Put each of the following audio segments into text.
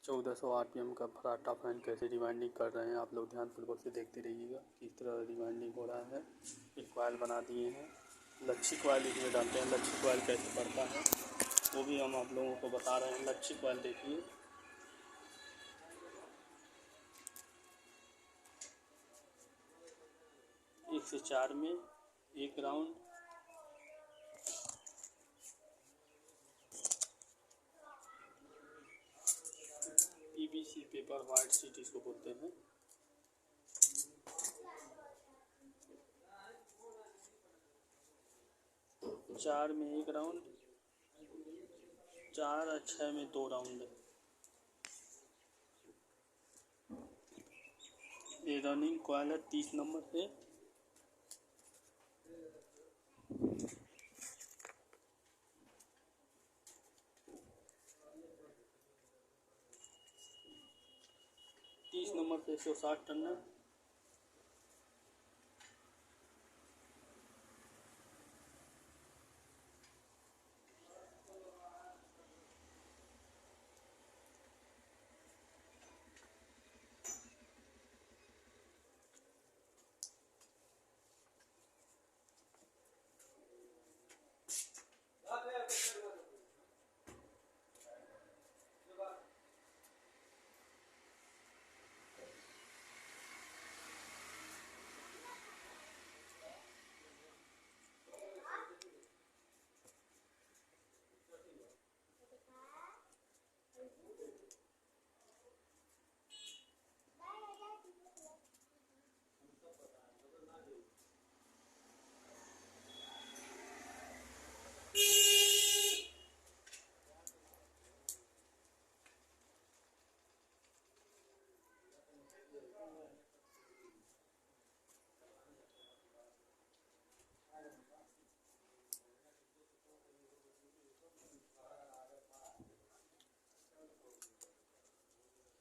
1400 RPM का फर्राटा fan कैसे rewinding कर रहे हैं आप लोग ध्यानपूर्वक से देखते रहिएगा किस तरह रिवाइंडिंग हो रहा है। एक कॉइल बना दिए हैं, लच्छी कॉइल इसमें डालते हैं। लच्छी कॉइल कैसे पड़ता है वो भी हम आप लोगों को बता रहे हैं। लच्छी कॉइल देखिए, एक से 4 में एक round, PVC paper white sheet इसको बोलते हैं। चार में एक राउंड, 4 और 6 में 2 राउंड। ये रनिंग कॉइल है 30 नंबर से। नंबर से 160 टन है।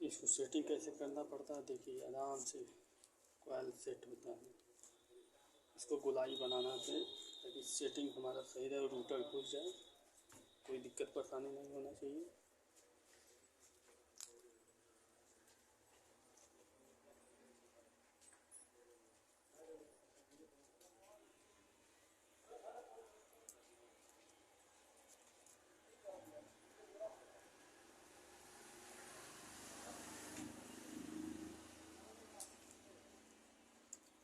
इसको सेटिंग कैसे करना पड़ता है देखिए, आराम से कॉइल सेट होता है। इसको गोलाई बनाना है ताकि सेटिंग हमारा सही रहे और रूटर घुस जाए, कोई दिक्कत परेशानी नहीं होना चाहिए।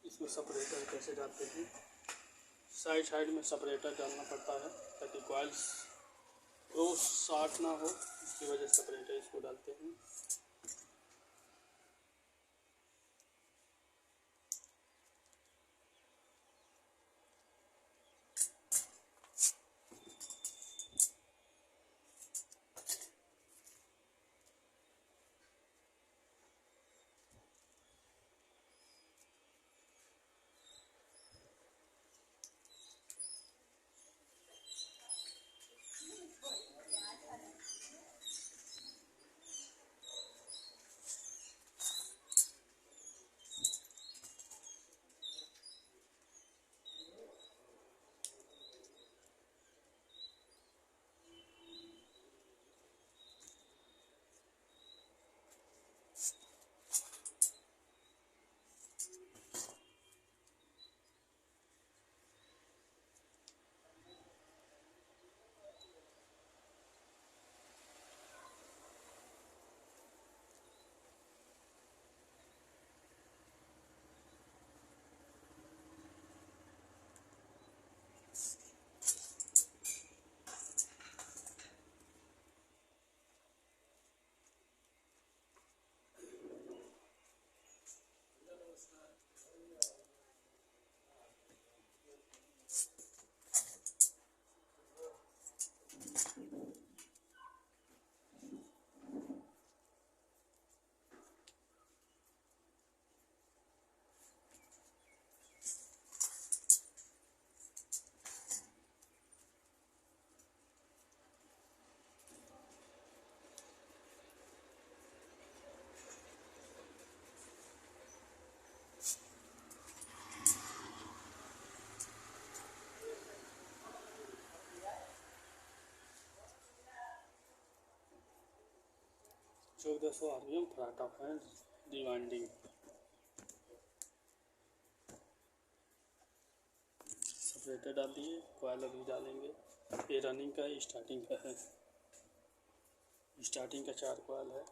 इसमें सेपरेटर कैसे डालते हैं, साइड में सेपरेटर डालना पड़ता है ताकि कॉइल क्रॉस शॉर्ट ना हो, इसकी वजह से सेपरेटर इसको डालते हैं। 1400 RPM फराटा फैन रिवाइंडिंग। सेपरेटर डाल दिए, कॉइल अभी डालेंगे। ये रनिंग का स्टार्टिंग का है, स्टार्टिंग का 4 कॉइल है।